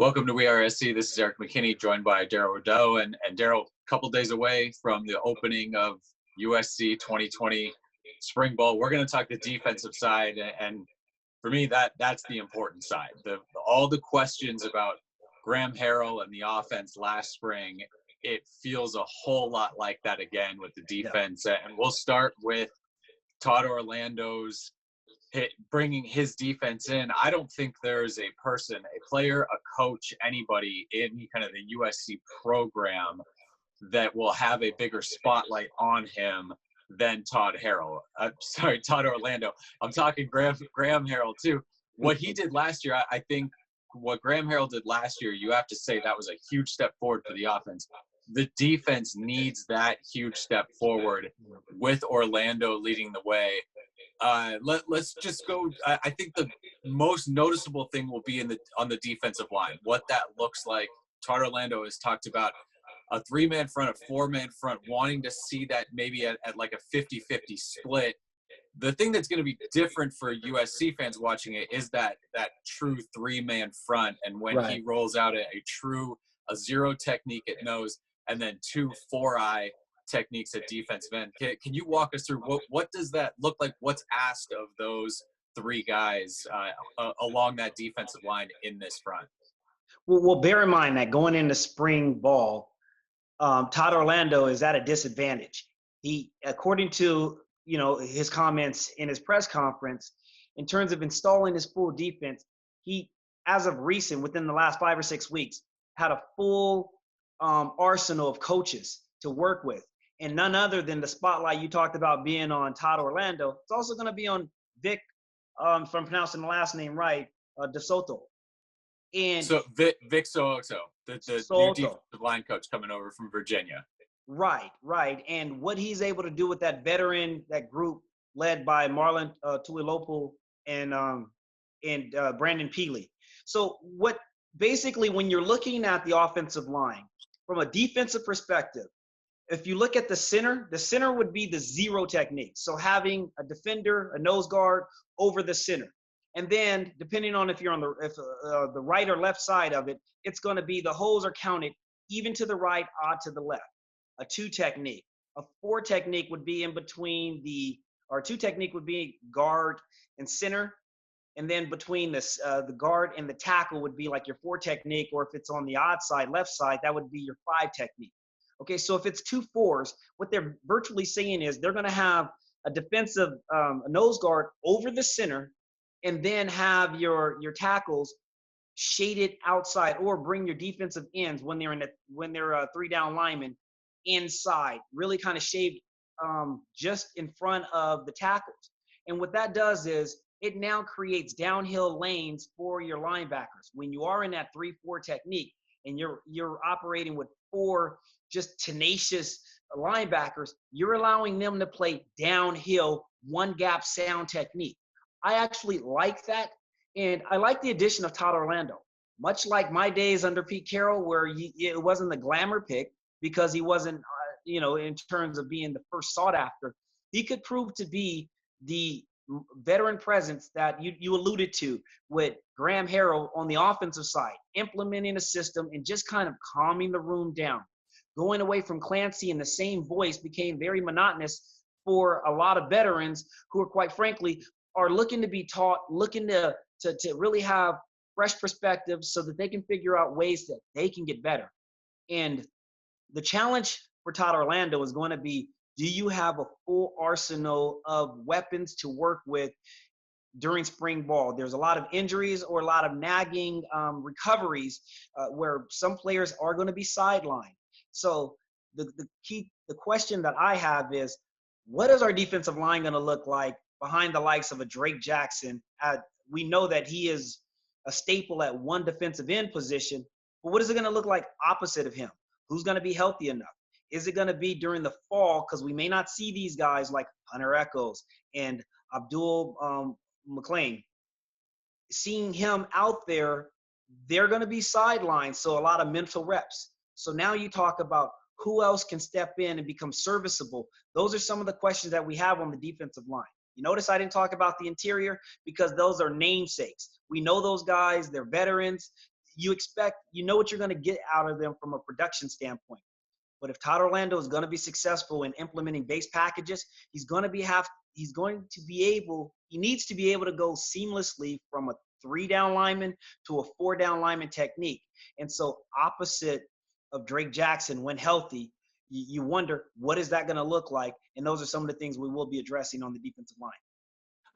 Welcome to WeAreSC. This is Erik McKinney, joined by Darrell Rideaux. And Darrell, a couple days away from the opening of USC 2020 Spring Bowl. We're going to talk the defensive side, and for me, that's the important side. All the questions about Graham Harrell and the offense last spring, it feels a whole lot like that again with the defense. Yeah. And we'll start with Todd Orlando's bringing his defense in. I don't think there's a person, a player, a coach, anybody in kind of the USC program that will have a bigger spotlight on him than Todd Orlando. I'm talking Graham Harrell too. What he did last year, I think what Graham Harrell did last year, you have to say that was a huge step forward for the offense. The defense needs that huge step forward with Orlando leading the way. Let's just go. I think the most noticeable thing will be on the defensive line, what that looks like. Todd Orlando has talked about a 3-man front, a 4-man front, wanting to see that maybe at like a 50-50 split. The thing that's going to be different for USC fans watching it is that true 3-man front, and when he rolls out a zero technique at nose and then 2 4-eye techniques at defensive end. Can you walk us through what does that look like? What's asked of those 3 guys along that defensive line in this front? Well, bear in mind that going into spring ball, Todd Orlando is at a disadvantage. He, according to his comments in his press conference, in terms of installing his full defense, he, as of recent, within the last 5 or 6 weeks, had a full arsenal of coaches to work with. And none other than the spotlight you talked about being on Todd Orlando. It's also going to be on Vic, if I'm pronouncing the last name right, DeSoto. And so Vic So'oto, the new defensive line coach coming over from Virginia. Right. And what he's able to do with that that group led by Marlon Tuilopu and Brandon Peely. So basically when you're looking at the offensive line from a defensive perspective, if you look at the center would be the zero technique. So having a defender, a nose guard over the center. And then depending on if you're on the right or left side of it, it's going to be the holes are counted even to the right, odd to the left. A 2 technique. A 4 technique would be in between 2 technique would be guard and center. And then between the guard and the tackle would be like your 4 technique, or if it's on the odd side, left side, that would be your 5 technique. Okay, so if it's 2 4s, what they're virtually saying is they're going to have a defensive nose guard over the center, and then have your tackles shaded outside, or bring your defensive ends when they're 3-down linemen inside, really kind of shaded just in front of the tackles. And what that does is it now creates downhill lanes for your linebackers. When you are in that 3-4 technique and you're operating with 4 just tenacious linebackers, you're allowing them to play downhill, 1-gap sound technique. I actually like that, and I like the addition of Todd Orlando. Much like my days under Pete Carroll, where it wasn't the glamour pick because he wasn't, in terms of being the first sought after, he could prove to be the veteran presence that you alluded to with Graham Harrell on the offensive side, implementing a system and just kind of calming the room down. Going away from Clancy, and the same voice became very monotonous for a lot of veterans who are, quite frankly, are looking to be taught, looking to really have fresh perspectives so that they can figure out ways that they can get better. And the challenge for Todd Orlando is going to be, do you have a full arsenal of weapons to work with during spring ball? There's a lot of injuries or a lot of nagging recoveries where some players are going to be sidelined. So the question that I have is, what is our defensive line going to look like behind the likes of a Drake Jackson? We know that he is a staple at one defensive end position, but what is it going to look like opposite of him? Who's going to be healthy enough? Is it going to be during the fall? Because we may not see these guys like Hunter Echols and Abdul McClain. Seeing him out there, they're going to be sidelined, so a lot of mental reps. So now you talk about who else can step in and become serviceable. Those are some of the questions that we have on the defensive line. You notice I didn't talk about the interior because those are namesakes. We know those guys, they're veterans. you know what you're going to get out of them from a production standpoint. But if Todd Orlando is going to be successful in implementing base packages, he needs to be able to go seamlessly from a 3-down lineman to a 4-down lineman technique. And so opposite of Drake Jackson, when healthy, you wonder, what is that going to look like? And those are some of the things we will be addressing on the defensive line.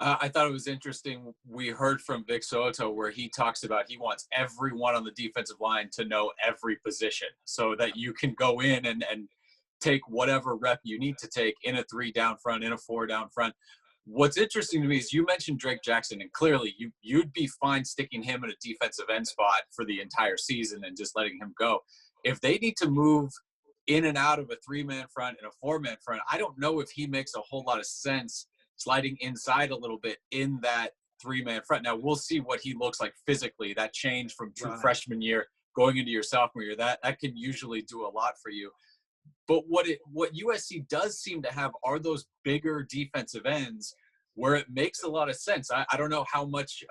I thought it was interesting. We heard from Vic Soto where he talks about he wants everyone on the defensive line to know every position so that you can go in and take whatever rep you need to take in a 3-down front, in a 4-down front. What's interesting to me is you mentioned Drake Jackson, and clearly you'd be fine sticking him in a defensive end spot for the entire season and just letting him go. If they need to move in and out of a 3-man front and a 4-man front, I don't know if he makes a whole lot of sense sliding inside a little bit in that 3-man front. Now we'll see what he looks like physically. That change from true freshman year going into your sophomore year, that can usually do a lot for you. But what USC does seem to have are those bigger defensive ends where it makes a lot of sense. I don't know how much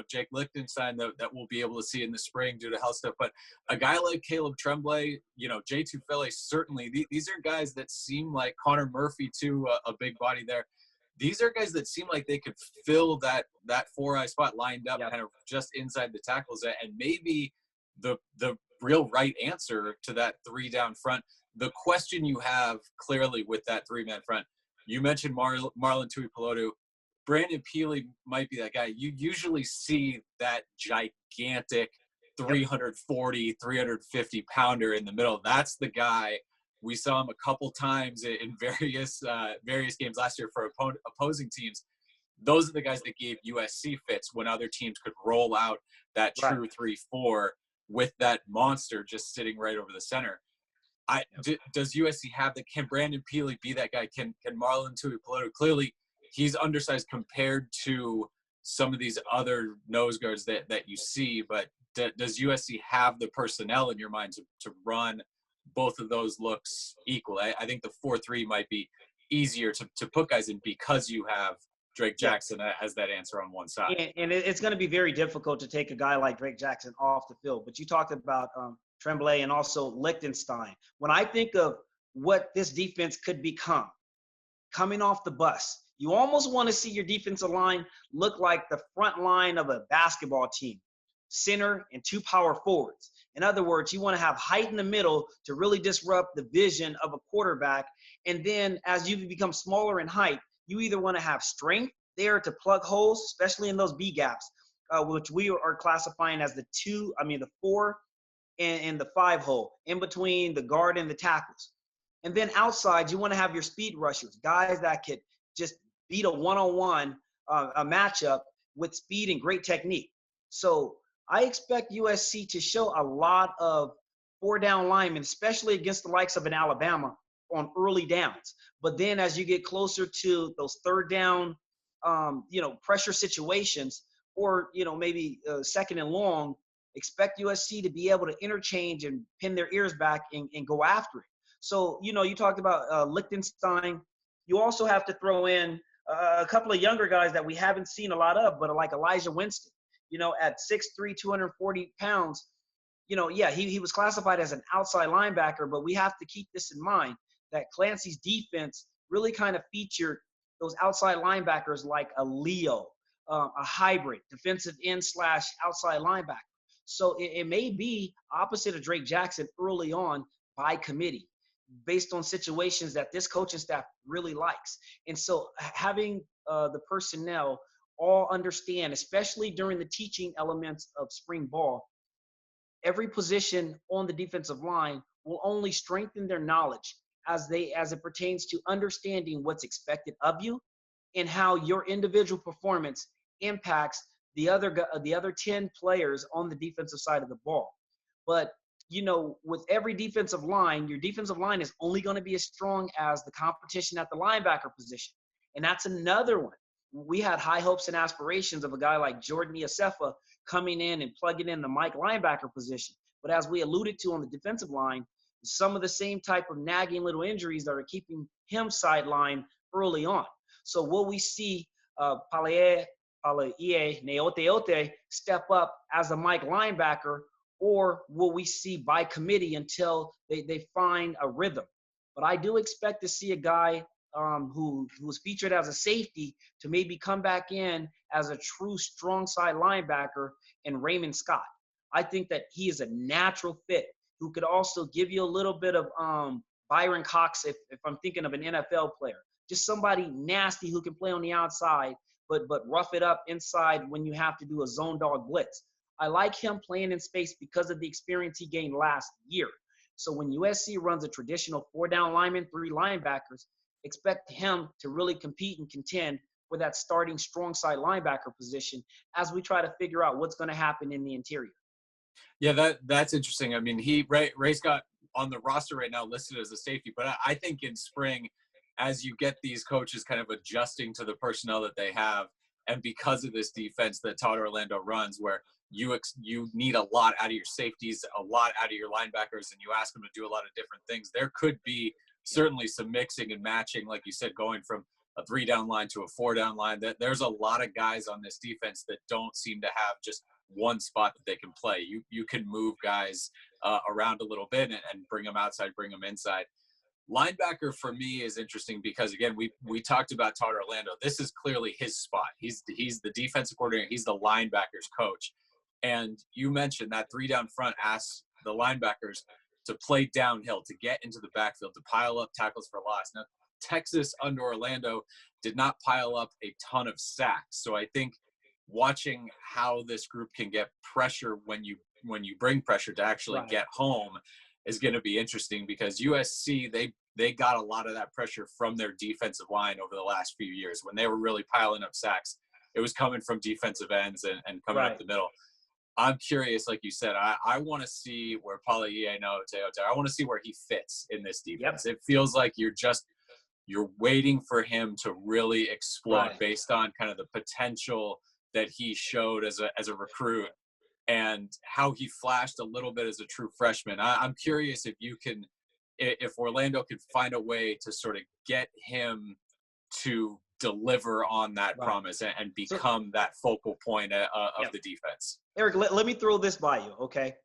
Jake Lichtenstein that we'll be able to see in the spring due to health stuff, but a guy like Caleb Tremblay, Jay Tufele, certainly these are guys that seem like Connor Murphy too, a big body there. These are guys that seem like they could fill that 4-eye spot lined up kind of just inside the tackles, and maybe the real right answer to that 3-down front. The question you have clearly with that 3-man front, you mentioned Marlon Tuipulotu. Brandon Peely might be that guy. You usually see that gigantic 340, 350 pounder in the middle. That's the guy. We saw him a couple times in various games last year for opposing teams. Those are the guys that gave USC fits when other teams could roll out that true 3-4 with that monster just sitting right over the center. Does USC have that? Can Brandon Peely be that guy? Can Marlon Tuipulotu? Clearly, he's undersized compared to some of these other nose guards that you see, but does USC have the personnel in your mind to run both of those looks equal? I think the 4-3 might be easier to put guys in because you have Drake Jackson as that answer on one side. And it's going to be very difficult to take a guy like Drake Jackson off the field. But you talked about Tremblay and also Lichtenstein. When I think of what this defense could become coming off the bus, you almost want to see your defensive line look like the front line of a basketball team, center and 2 power forwards. In other words, you want to have height in the middle to really disrupt the vision of a quarterback. And then as you become smaller in height, you either want to have strength there to plug holes, especially in those B gaps, which we are classifying as the 4 and the 5 hole in between the guard and the tackles. And then outside, you want to have your speed rushers, guys that could just beat a one-on-one a matchup with speed and great technique. So I expect USC to show a lot of 4-down linemen, especially against the likes of an Alabama on early downs. But then as you get closer to those 3rd down, pressure situations, or, maybe 2nd and long, expect USC to be able to interchange and pin their ears back and go after it. So, you talked about Lichtenstein. You also have to throw in a couple of younger guys that we haven't seen a lot of, but like Elijah Winston, at 6'3", 240 pounds, he was classified as an outside linebacker, but we have to keep this in mind that Clancy's defense really kind of featured those outside linebackers like a Leo, a hybrid defensive end / outside linebacker. So it may be opposite of Drake Jackson early on by committee, based on situations that this coaching staff really likes. And so having the personnel all understand, especially during the teaching elements of spring ball, every position on the defensive line will only strengthen their knowledge as it pertains to understanding what's expected of you and how your individual performance impacts the other 10 players on the defensive side of the ball. But with every defensive line, your defensive line is only going to be as strong as the competition at the linebacker position. And that's another one. We had high hopes and aspirations of a guy like Jordan Iosefa coming in and plugging in the Mike linebacker position. But as we alluded to on the defensive line, some of the same type of nagging little injuries that are keeping him sidelined early on. So will we see Pallier Neote step up as a Mike linebacker, or will we see by committee until they find a rhythm? But I do expect to see a guy who was featured as a safety to maybe come back in as a true strong side linebacker in Raymond Scott. I think that he is a natural fit who could also give you a little bit of Byron Cox if I'm thinking of an NFL player. Just somebody nasty who can play on the outside, but rough it up inside when you have to do a zone dog blitz. I like him playing in space because of the experience he gained last year. So when USC runs a traditional 4-down lineman, 3 linebackers, expect him to really compete and contend for that starting strong side linebacker position as we try to figure out what's going to happen in the interior. Yeah, that's interesting. I mean, Ray's got on the roster right now listed as a safety, but I think in spring, as you get these coaches kind of adjusting to the personnel that they have, and because of this defense that Todd Orlando runs, where you need a lot out of your safeties, a lot out of your linebackers, and you ask them to do a lot of different things, there could be certainly some mixing and matching, like you said, going from a 3-down line to a 4-down line. That there's a lot of guys on this defense that don't seem to have just one spot that they can play. You can move guys around a little bit and bring them outside, bring them inside. Linebacker for me is interesting because, again, we talked about Todd Orlando. This is clearly his spot. He's the defensive coordinator. He's the linebackers coach. And you mentioned that 3-down front asks the linebackers to play downhill, to get into the backfield, to pile up tackles for loss. Now, Texas under Orlando did not pile up a ton of sacks. So I think watching how this group can get pressure when you bring pressure to actually get home is going to be interesting, because USC, they got a lot of that pressure from their defensive line over the last few years. When they were really piling up sacks, it was coming from defensive ends and coming up the middle. I'm curious, like you said, I want to see where I want to see where he fits in this defense. It feels like you're waiting for him to really explode based on kind of the potential that he showed as a recruit and how he flashed a little bit as a true freshman. I'm curious if Orlando could find a way to sort of get him to deliver on that promise and become that focal point of the defense. Erik, let me throw this by you, okay?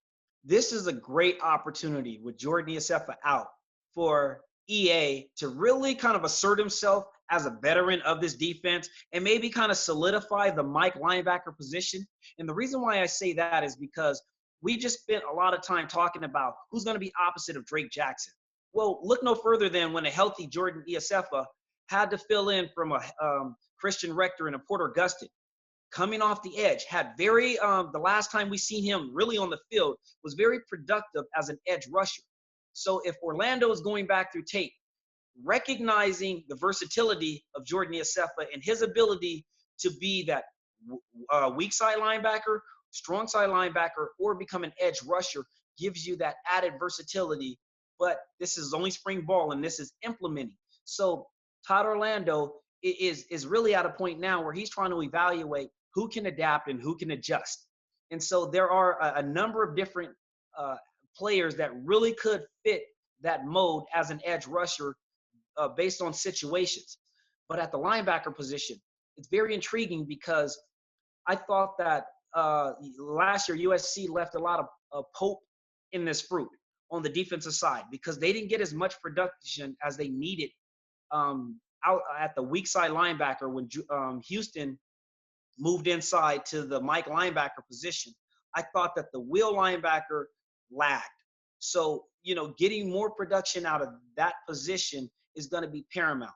This is a great opportunity with Jordan Iosefa out for EA to really kind of assert himself as a veteran of this defense and maybe kind of solidify the Mike linebacker position. And the reason why I say that is because we just spent a lot of time talking about who's going to be opposite of Drake Jackson. Well, look no further than when a healthy Jordan Iosefa had to fill in from a Christian Rector and a Porter Gustin. Coming off the edge, had the last time we seen him really on the field was very productive as an edge rusher. So if Orlando is going back through tape, recognizing the versatility of Jordan Iosefa and his ability to be that weak side linebacker, strong side linebacker, or become an edge rusher gives you that added versatility. But this is only spring ball, and this is implementing. So Todd Orlando is really at a point now where he's trying to evaluate who can adapt and who can adjust. And so there are a number of different players that really could fit that mode as an edge rusher based on situations. But at the linebacker position, it's very intriguing because I thought that last year USC left a lot of hope in this fruit on the defensive side because they didn't get as much production as they needed out at the weak side linebacker when Houston moved inside to the Mike linebacker position. I thought that the wheel linebacker lagged. So, getting more production out of that position is going to be paramount.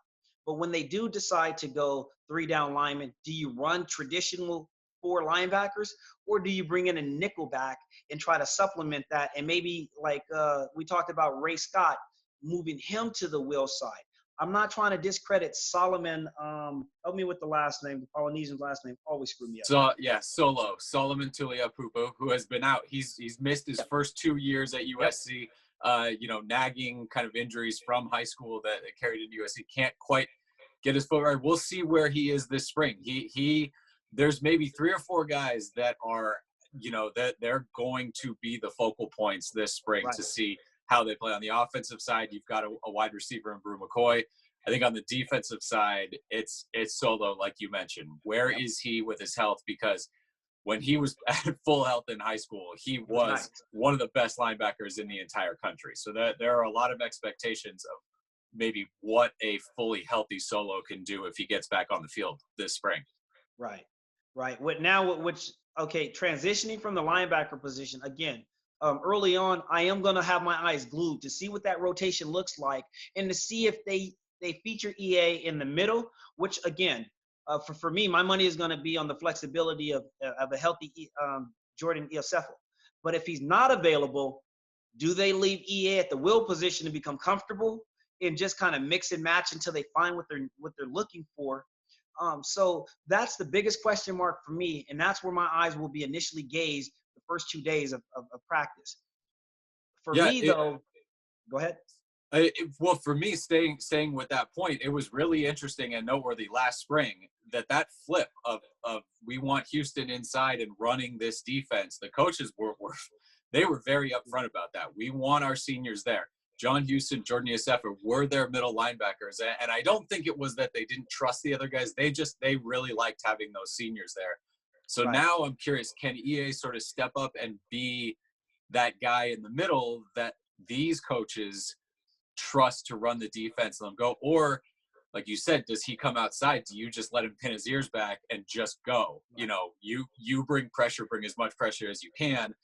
But when they do decide to go 3-down linemen, do you run traditional 4 linebackers, or do you bring in a nickel back and try to supplement that? And maybe like we talked about Ray Scott, moving him to the wheel side. I'm not trying to discredit Solomon. Help me with the last name. The Polynesian last name always screw me up. So, Solomon Tuliaupupu, who has been out. He's missed his first 2 years at USC. Nagging kind of injuries from high school that carried into USC. Can't quite get his foot right. We'll see where he is this spring. There's maybe 3 or 4 guys that are, that they're going to be the focal points this spring to see how they play. On the offensive side, you've got a wide receiver in Brew McCoy. I think on the defensive side, it's Solo, like you mentioned. Where Yep. is he with his health? Because when he was at full health in high school, he It was was nice. one of the best linebackers in the entire country. So that there are a lot of expectations of maybe what a fully healthy Solo can do if he gets back on the field this spring. Right, right. What now? Which okay? Transitioning from the linebacker position again. Early on, I am going to have my eyes glued to see what that rotation looks like, and to see if they feature EA in the middle. Which again, for me, my money is going to be on the flexibility of a healthy Jordan Iosefo. But if he's not available, do they leave EA at the will position to become comfortable and just kind of mix and match until they find what they're looking for? So that's the biggest question mark for me, and that's where my eyes will be initially gazed the first 2 days of practice. For Yeah, me, though, go ahead. well, for me, staying with that point, it was really interesting and noteworthy last spring that flip of we want Houston inside and running this defense. The coaches they were very upfront about that. We want our seniors there. John Houston, Jordan Iosefo were their middle linebackers, and I don't think it was that they didn't trust the other guys. They really liked having those seniors there. So Right. now I'm curious, can EA sort of step up and be that guy in the middle that these coaches trust to run the defense and let him go? Or like you said, does he come outside? Do you just let him pin his ears back and just go? You know, you bring pressure, bring as much pressure as you can.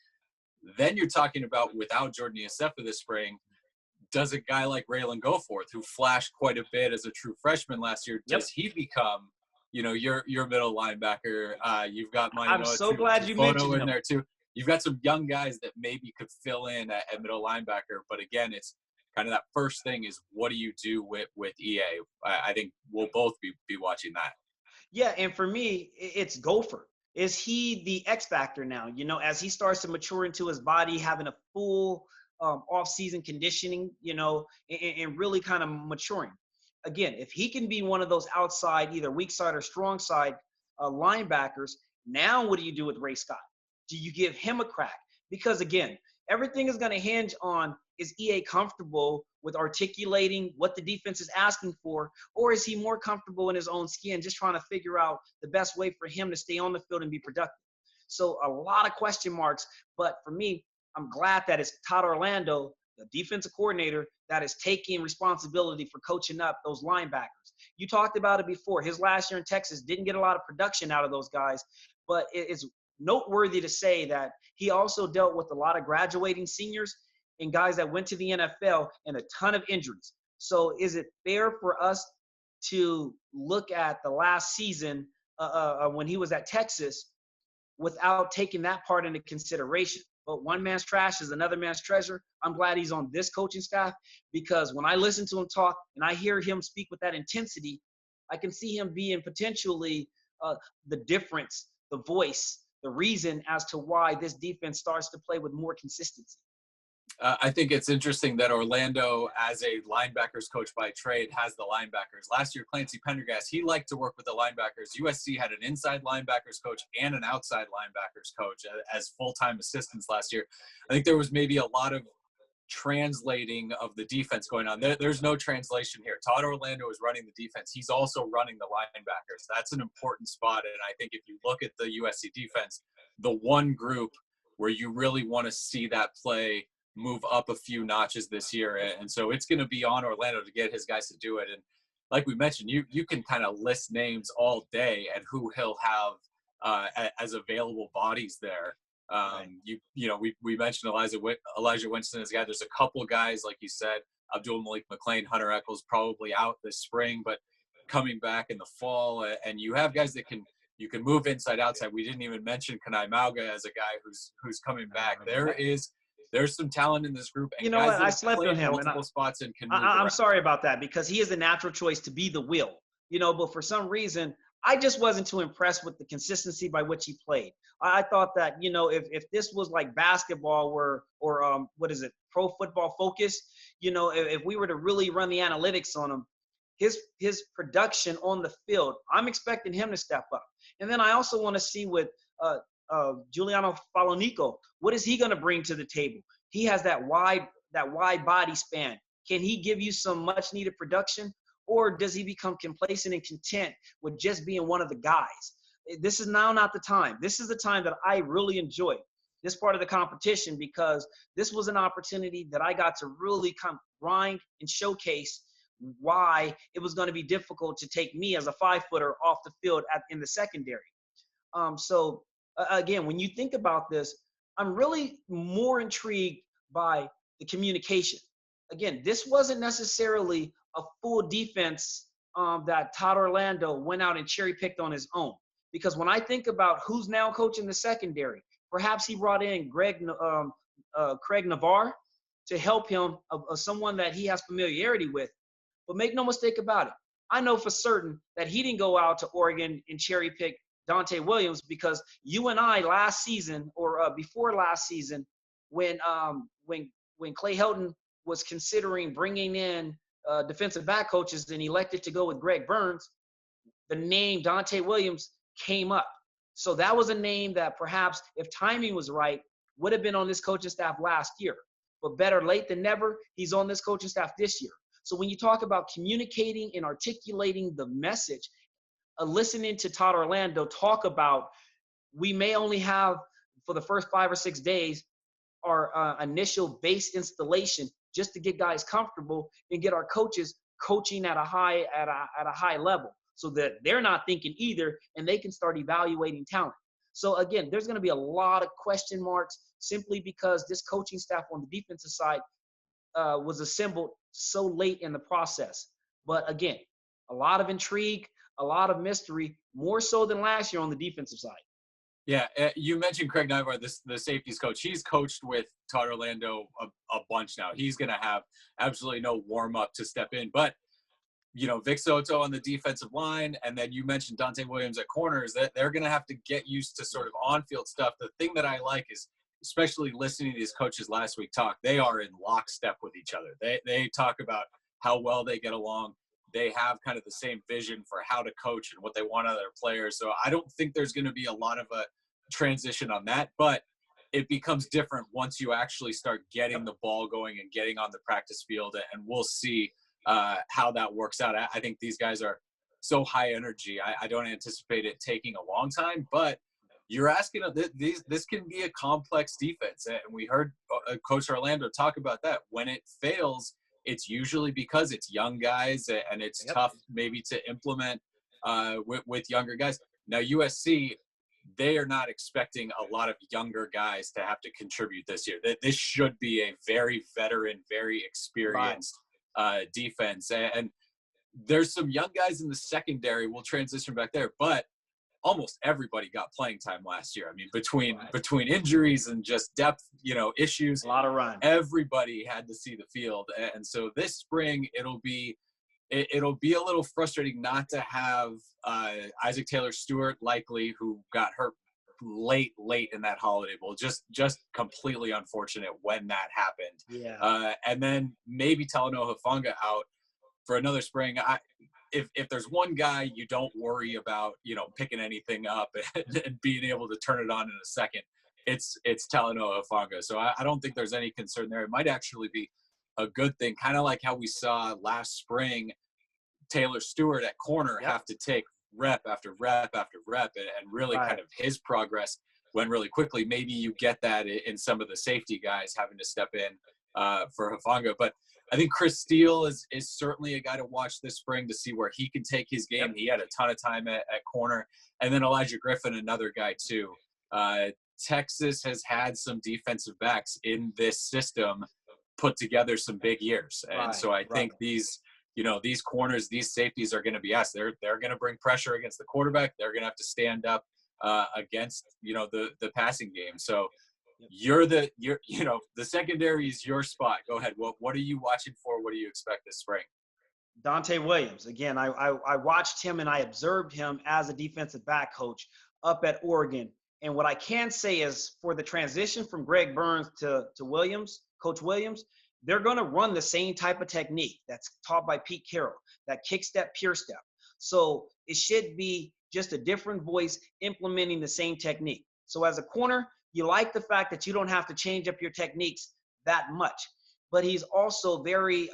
Then you're talking about without Jordan Iosefo this spring, does a guy like Raylan Goforth, who flashed quite a bit as a true freshman last year, Yep. does he become, your middle linebacker? You've got I'm Maninoa so glad you mentioned Tufono in him. there too. You've got some young guys that maybe could fill in at middle linebacker, but again, it's kind of that first thing is what do you do with EA? I think we'll both be watching that. Yeah, and for me, it's Gopher. Is he the X factor now? As he starts to mature into his body, having a full off-season conditioning, and really kind of maturing. Again, if he can be one of those outside, either weak side or strong side linebackers, now what do you do with Ray Scott? Do you give him a crack? Because again, everything is going to hinge on, is EA comfortable with articulating what the defense is asking for, or is he more comfortable in his own skin, just trying to figure out the best way for him to stay on the field and be productive? So a lot of question marks, but for me, I'm glad that it's Todd Orlando, the defensive coordinator, that is taking responsibility for coaching up those linebackers. You talked about it before. His last year in Texas didn't get a lot of production out of those guys, but it's noteworthy to say that he also dealt with a lot of graduating seniors and guys that went to the NFL and a ton of injuries. So is it fair for us to look at the last season when he was at Texas without taking that part into consideration? But one man's trash is another man's treasure. I'm glad he's on this coaching staff, because when I listen to him talk and I hear him speak with that intensity, I can see him being potentially the difference, the voice, the reason as to why this defense starts to play with more consistency. I think it's interesting that Orlando, as a linebackers coach by trade, has the linebackers. Last year, Clancy Pendergast, he liked to work with the linebackers. USC had an inside linebackers coach and an outside linebackers coach as full-time assistants last year. I think there was maybe a lot of translating of the defense going on. There's no translation here. Todd Orlando is running the defense. He's also running the linebackers. That's an important spot. And I think if you look at the USC defense, the one group where you really want to see that play move up a few notches this year. And so it's going to be on Orlando to get his guys to do it. And like we mentioned, you can kind of list names all day and who he'll have as available bodies there. Right. We mentioned Elijah Winston as a guy. There's a couple guys, like you said, Abdul Malik McClain, Hunter Echols probably out this spring, but coming back in the fall. And you have guys that you can move inside outside. We didn't even mention Kanai Mauga as a guy who's coming back. There's some talent in this group, and You know guys what? that I have slept on played him, and multiple spots and can move I'm around. sorry about that, because he is a natural choice to be the will, but for some reason, I just wasn't too impressed with the consistency by which he played. I thought that, if this was like basketball or what is it, Pro Football Focus, if we were to really run the analytics on him, his production on the field, I'm expecting him to step up. And then I also want to see with Giuliano Falonico, what is he going to bring to the table? He has that wide body span. Can he give you some much needed production? or does he become complacent and content with just being one of the guys? This is now not the time. This is the time that I really enjoy this part of the competition, because this was an opportunity that I got to really come grind and showcase why it was going to be difficult to take me as a 5-footer off the field in the secondary. Again, when you think about this, I'm really more intrigued by the communication. Again, this wasn't necessarily a full defense that Todd Orlando went out and cherry picked on his own. Because when I think about who's now coaching the secondary, perhaps he brought in Craig Navarre to help him, someone that he has familiarity with. But make no mistake about it, I know for certain that he didn't go out to Oregon and cherry pick Dante Williams, because you and I last season, or before last season, when Clay Helton was considering bringing in defensive back coaches and elected to go with Greg Burns, the name Dante Williams came up. So that was a name that perhaps, if timing was right, would have been on this coaching staff last year. But better late than never, he's on this coaching staff this year. So when you talk about communicating and articulating the message, listening to Todd Orlando talk about, we may only have, for the first 5 or 6 days, our initial base installation just to get guys comfortable and get our coaches coaching at a high level, so that they're not thinking either, and they can start evaluating talent. So again, there's going to be a lot of question marks simply because this coaching staff on the defensive side was assembled so late in the process. But again, a lot of intrigue, a lot of mystery, more so than last year on the defensive side. Yeah, you mentioned Craig Navarre, the safeties coach. He's coached with Todd Orlando a bunch now. He's going to have absolutely no warm-up to step in. But, Vic Soto on the defensive line, and then you mentioned Dante Williams at corners, that they're going to have to get used to sort of on-field stuff. The thing that I like is, especially listening to these coaches last week talk, they are in lockstep with each other. They talk about how well they get along. They have kind of the same vision for how to coach and what they want out of their players. So I don't think there's going to be a lot of a transition on that, but it becomes different once you actually start getting the ball going and getting on the practice field, and we'll see how that works out. I think these guys are so high energy. I don't anticipate it taking a long time, but you're asking, this can be a complex defense. And we heard Coach Orlando talk about that. When it fails, it's usually because it's young guys, and it's tough maybe to implement with younger guys. Now, USC, they are not expecting a lot of younger guys to have to contribute this year. This should be a very veteran, very experienced defense. And there's some young guys in the secondary. We'll transition back there, but almost everybody got playing time last year. I mean, between injuries and just depth, issues, a lot of run. Everybody had to see the field. And so this spring, it'll be a little frustrating not to have Isaac Taylor-Stewart, likely, who got hurt late in that Holiday Bowl. Just completely unfortunate when that happened. Yeah. And then maybe Talanoa Hufanga out for another spring. If there's one guy you don't worry about, picking anything up and being able to turn it on in a second, it's Talanoa Hufanga. So I don't think there's any concern there. It might actually be a good thing, kind of like how we saw last spring Taylor-Stewart at corner have to take rep after rep after rep, and really kind of his progress went really quickly. Maybe you get that in some of the safety guys having to step in for Hufanga. But I think Chris Steele is certainly a guy to watch this spring to see where he can take his game. He had a ton of time at corner. And then Elijah Griffin, another guy too. Texas has had some defensive backs in this system put together some big years. And so I think these corners, these safeties are going to be asked. They're going to bring pressure against the quarterback. They're going to have to stand up against, the passing game. So the secondary is your spot. Go ahead. What are you watching for? What do you expect this spring? Dante Williams. Again, I watched him and I observed him as a defensive back coach up at Oregon. And what I can say is, for the transition from Greg Burns to Williams, Coach Williams, they're going to run the same type of technique that's taught by Pete Carroll, that kick step, pure step. So it should be just a different voice implementing the same technique. So as a corner, you like the fact that you don't have to change up your techniques that much. But he's also very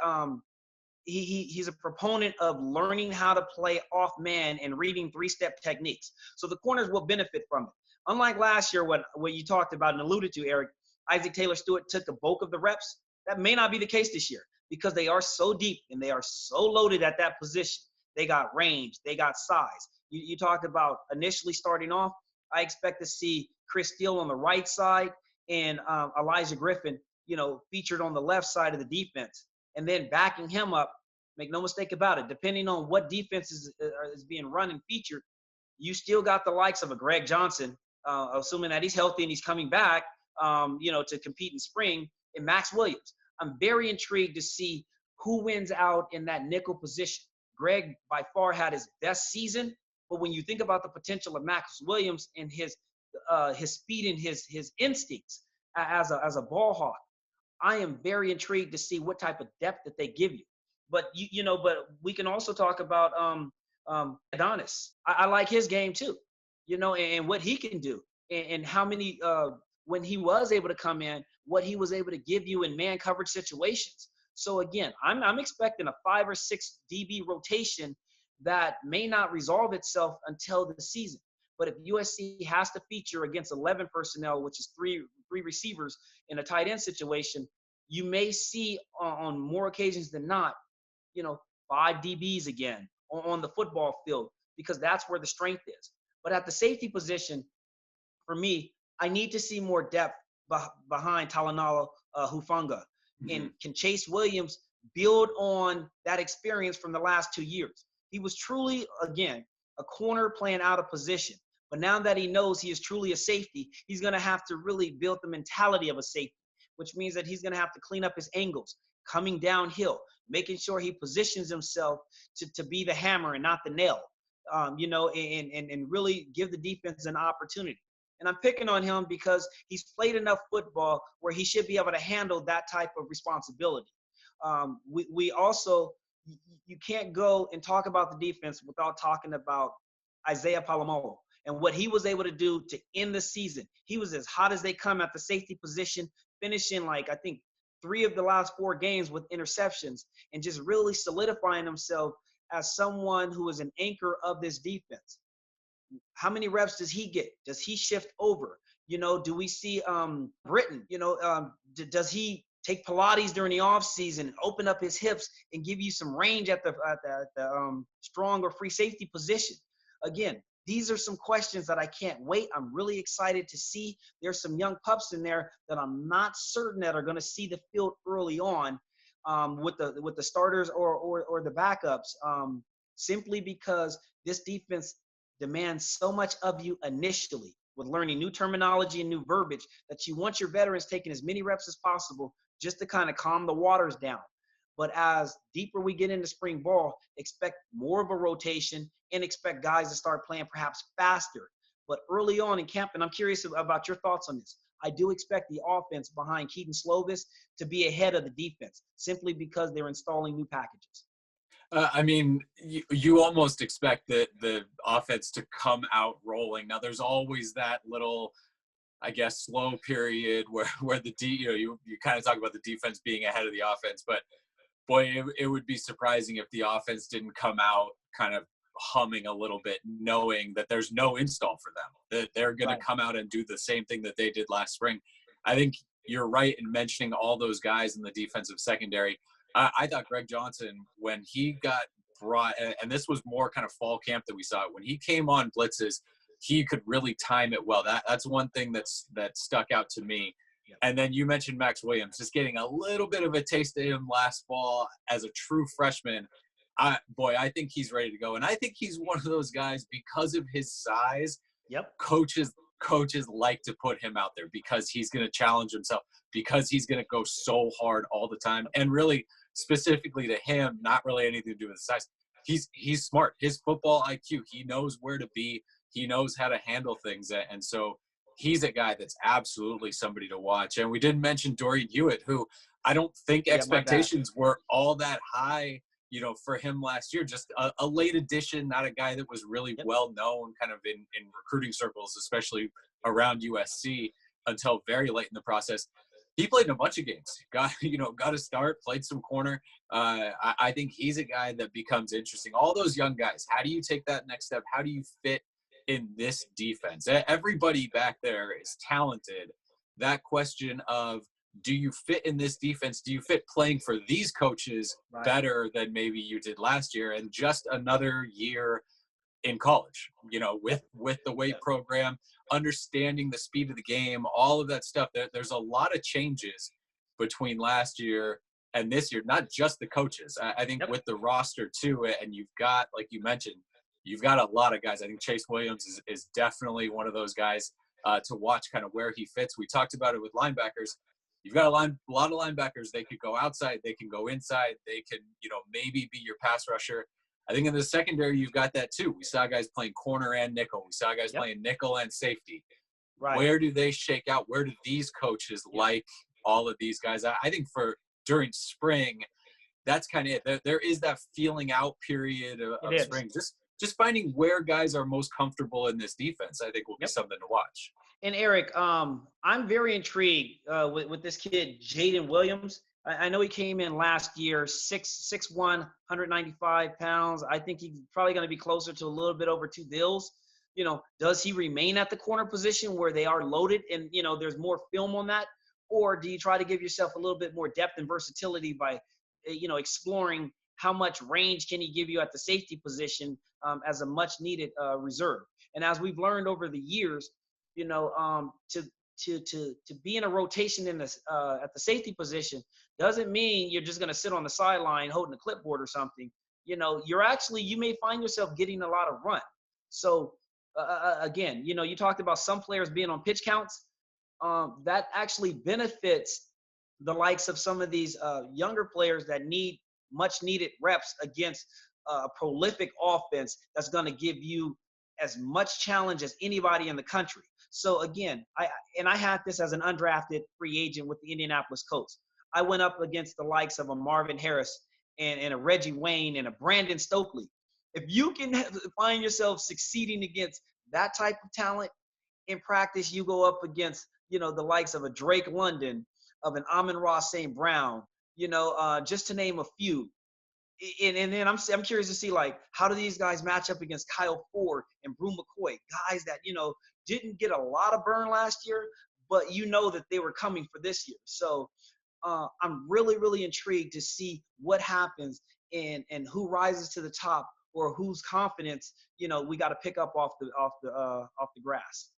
he's a proponent of learning how to play off man and reading three-step techniques. So the corners will benefit from it. Unlike last year, what you talked about and alluded to, Eric, Isaac Taylor-Stewart took the bulk of the reps. That may not be the case this year because they are so deep and they are so loaded at that position. They got range, they got size. You talked about initially starting off. I expect to see Chris Steele on the right side and Elijah Griffin, featured on the left side of the defense. And then backing him up, make no mistake about it, depending on what defense is being run and featured, you still got the likes of a Greg Johnson, assuming that he's healthy and he's coming back, to compete in spring, and Max Williams. I'm very intrigued to see who wins out in that nickel position. Greg by far had his best season, but when you think about the potential of Max Williams and his speed and his instincts as a ball hawk, I am very intrigued to see what type of depth that they give you. But but we can also talk about Adonis. I like his game too, and what he can do, and how many when he was able to come in, what he was able to give you in man coverage situations. So again, I'm expecting a 5 or 6 DB rotation that may not resolve itself until the season. But if USC has to feature against 11 personnel, which is three receivers in a tight end situation, you may see on more occasions than not, 5 DBs again on the football field, because that's where the strength is. But at the safety position, for me, I need to see more depth behind Talanoa Hufanga. And can Chase Williams build on that experience from the last 2 years? He was truly, again, a corner playing out of position. But now that he knows he is truly a safety, he's going to have to really build the mentality of a safety, which means that he's going to have to clean up his angles, coming downhill, making sure he positions himself to be the hammer and not the nail, and really give the defense an opportunity. And I'm picking on him because he's played enough football where he should be able to handle that type of responsibility. We also, you can't go and talk about the defense without talking about Isaiah Palomalo and what he was able to do to end the season. He was as hot as they come at the safety position, finishing I think 3 of the last 4 games with interceptions, and just really solidifying himself as someone who is an anchor of this defense. How many reps does he get? Does he shift over? Do we see Britton? Does he take Pilates during the offseason and open up his hips and give you some range at the strong or free safety position? Again, these are some questions that I can't wait. I'm really excited to see. There's some young pups in there that I'm not certain that are going to see the field early on with the starters or the backups, simply because this defense demands so much of you initially with learning new terminology and new verbiage that you want your veterans taking as many reps as possible just to kind of calm the waters down. But as deeper we get into spring ball, expect more of a rotation and expect guys to start playing perhaps faster. But early on in camp, and I'm curious about your thoughts on this, I do expect the offense behind Keaton Slovis to be ahead of the defense simply because they're installing new packages. You almost expect the offense to come out rolling. Now, there's always that little, I guess, slow period where you kind of talk about the defense being ahead of the offense, but boy, it would be surprising if the offense didn't come out kind of humming a little bit, knowing that there's no install for them, that they're going to come out and do the same thing that they did last spring. I think you're right in mentioning all those guys in the defensive secondary. I thought Greg Johnson, when he got brought, and this was more kind of fall camp that we saw, when he came on blitzes, he could really time it well. That's one thing that stuck out to me. Yep. And then you mentioned Max Williams, just getting a little bit of a taste of him last fall as a true freshman. I think he's ready to go. And I think he's one of those guys, because of his size, coaches like to put him out there because he's going to challenge himself, because he's going to go so hard all the time. And really, specifically to him, not really anything to do with his size. He's smart. His football IQ, he knows where to be. He knows how to handle things. And so he's a guy that's absolutely somebody to watch. And we didn't mention Dorian Hewitt, who I don't think expectations were all that high, for him last year. Just a late addition, not a guy that was really well known kind of in recruiting circles, especially around USC, until very late in the process. He played in a bunch of games. Got a start, played some corner. I think he's a guy that becomes interesting. All those young guys, how do you take that next step? How do you fit in this defense? Everybody back there is talented. That question of, do you fit in this defense? Do you fit playing for these coaches Right. better than maybe you did last year? And just another year in college, with the weight program, understanding the speed of the game, all of that stuff. There's a lot of changes between last year and this year, not just the coaches. I think with the roster too, and you've got, like you mentioned, you've got a lot of guys. I think Chase Williams is definitely one of those guys to watch kind of where he fits. We talked about it with linebackers. You've got a lot of linebackers. They could go outside. They can go inside. They can, maybe be your pass rusher. I think in the secondary, you've got that too. We saw guys playing corner and nickel. We saw guys playing nickel and safety. Right. Where do they shake out? Where do these coaches like all of these guys? I think during spring, that's kind of it. There is that feeling out period of spring. Just finding where guys are most comfortable in this defense, I think, will be something to watch. And Erik, I'm very intrigued with this kid, Jaden Williams. I know he came in last year, 6'1", 195 pounds. I think he's probably going to be closer to a little bit over 2 bills. Does he remain at the corner position where they are loaded and, there's more film on that? Or do you try to give yourself a little bit more depth and versatility by, exploring how much range can he give you at the safety position as a much needed reserve? And as we've learned over the years, to be in a rotation in this at the safety position doesn't mean you're just going to sit on the sideline holding a clipboard or something. You may find yourself getting a lot of run. So again, you talked about some players being on pitch counts. That actually benefits the likes of some of these younger players that need much needed reps against a prolific offense that's going to give you as much challenge as anybody in the country. So again, I had this as an undrafted free agent with the Indianapolis Colts. I went up against the likes of a Marvin Harris and a Reggie Wayne and a Brandon Stokely. If you can find yourself succeeding against that type of talent in practice, you go up against, the likes of a Drake London, of an Amon-Ra St. Brown, just to name a few. And then I'm curious to see, like, how do these guys match up against Kyle Ford and Brew McCoy, guys that, didn't get a lot of burn last year, but that they were coming for this year. So I'm really, really intrigued to see what happens and who rises to the top, or whose confidence, we got to pick up off the grass.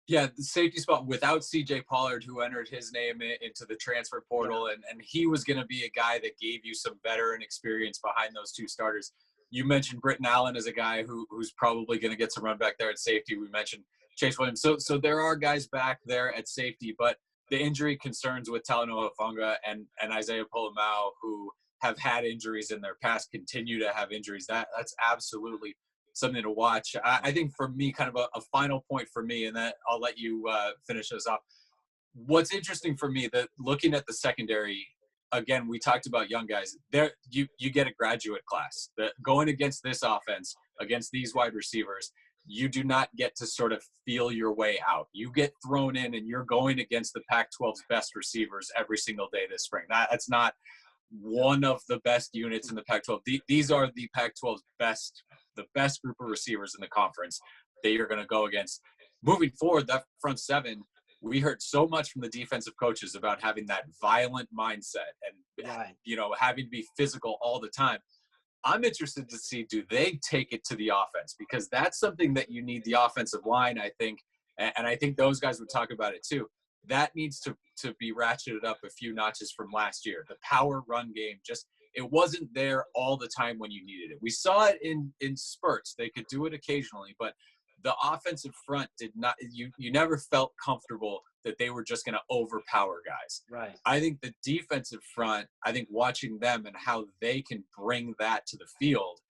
Yeah, the safety spot without CJ Pollard, who entered his name into the transfer portal, and he was going to be a guy that gave you some veteran experience behind those two starters. You mentioned Britton Allen as a guy who's probably going to get some run back there at safety. We mentioned Chase Williams. So there are guys back there at safety, but the injury concerns with Talanoa Hufanga and Isaiah Polamau, who have had injuries in their past, continue to have injuries. That's absolutely something to watch. I think for me, kind of a final point for me, and that I'll let you finish this off. What's interesting for me, that looking at the secondary, again, we talked about young guys. There, you get a graduate class. Going against this offense, against these wide receivers, you do not get to sort of feel your way out. You get thrown in, and you're going against the Pac-12's best receivers every single day this spring. That's not one of the best units in the Pac-12. These are the Pac-12's the best group of receivers in the conference that you're going to go against. Moving forward, that front seven, we heard so much from the defensive coaches about having that violent mindset and, having to be physical all the time. I'm interested to see, do they take it to the offense? Because that's something that you need the offensive line, I think, and I think those guys would talk about it too. That needs to be ratcheted up a few notches from last year. The power run game, it wasn't there all the time when you needed it. We saw it in spurts. They could do it occasionally, but the offensive front did not. You never felt comfortable that they were just going to overpower guys. Right. I think the defensive front, watching them and how they can bring that to the field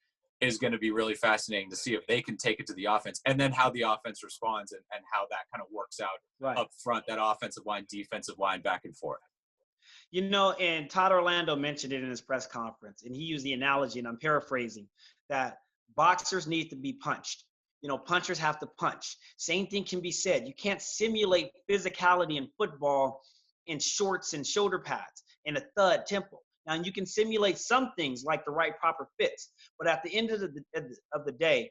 is going to be really fascinating to see if they can take it to the offense, and then how the offense responds and how that kind of works out up front, that offensive line, defensive line, back and forth. And Todd Orlando mentioned it in his press conference, and he used the analogy, and I'm paraphrasing, that boxers need to be punched. Punchers have to punch. Same thing can be said. You can't simulate physicality in football in shorts and shoulder pads and a thud tempo. Now you can simulate some things like the right proper fits, but at the end of the day,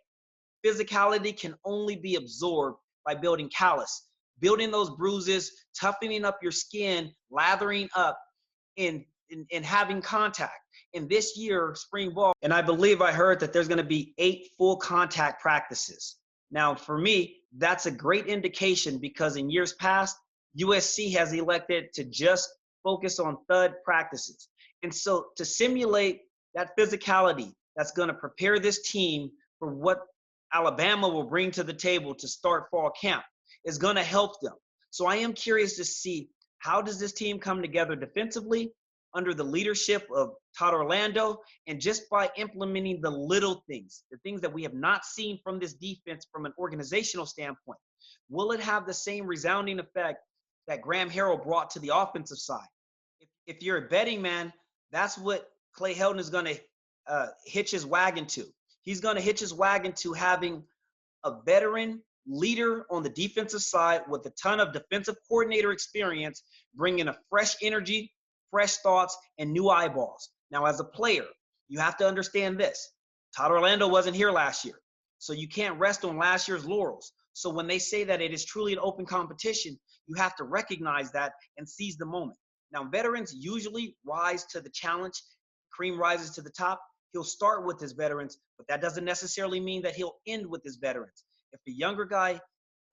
physicality can only be absorbed by building callus, building those bruises, toughening up your skin, lathering up, and having contact. In this year, spring ball, and I believe I heard that there's going to be 8 full contact practices. Now, for me, that's a great indication because in years past, USC has elected to just focus on thud practices. And so to simulate that physicality that's going to prepare this team for what Alabama will bring to the table to start fall camp is going to help them. So I am curious to see, how does this team come together defensively under the leadership of Todd Orlando, and just by implementing the little things, the things that we have not seen from this defense from an organizational standpoint? Will it have the same resounding effect that Graham Harrell brought to the offensive side? If you're a betting man, that's what Clay Helton is going to hitch his wagon to. He's going to hitch his wagon to having a veteran leader on the defensive side with a ton of defensive coordinator experience, bringing a fresh energy, fresh thoughts, and new eyeballs. Now, as a player, you have to understand this. Todd Orlando wasn't here last year, so you can't rest on last year's laurels. So when they say that it is truly an open competition, you have to recognize that and seize the moment. Now, veterans usually rise to the challenge. Cream rises to the top. He'll start with his veterans, but that doesn't necessarily mean that he'll end with his veterans. If the younger guy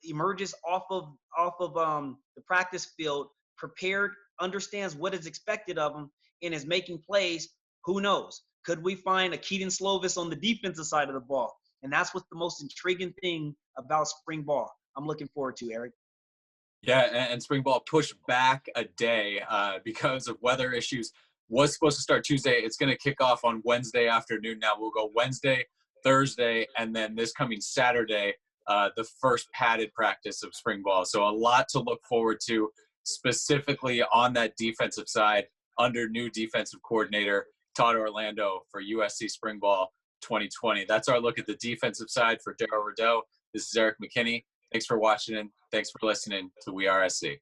emerges off of the practice field, prepared, understands what is expected of him, and is making plays, who knows? Could we find a Keaton Slovis on the defensive side of the ball? And that's what's the most intriguing thing about spring ball. I'm looking forward to, Erik. Yeah, and spring ball pushed back a day because of weather issues. Was supposed to start Tuesday. It's going to kick off on Wednesday afternoon. Now we'll go Wednesday, Thursday, and then this coming Saturday, the first padded practice of spring ball. So a lot to look forward to, specifically on that defensive side under new defensive coordinator Todd Orlando for USC spring ball 2020. That's our look at the defensive side for Darrell Rideaux. This is Erik McKinney. Thanks for watching and thanks for listening to WeAreSC.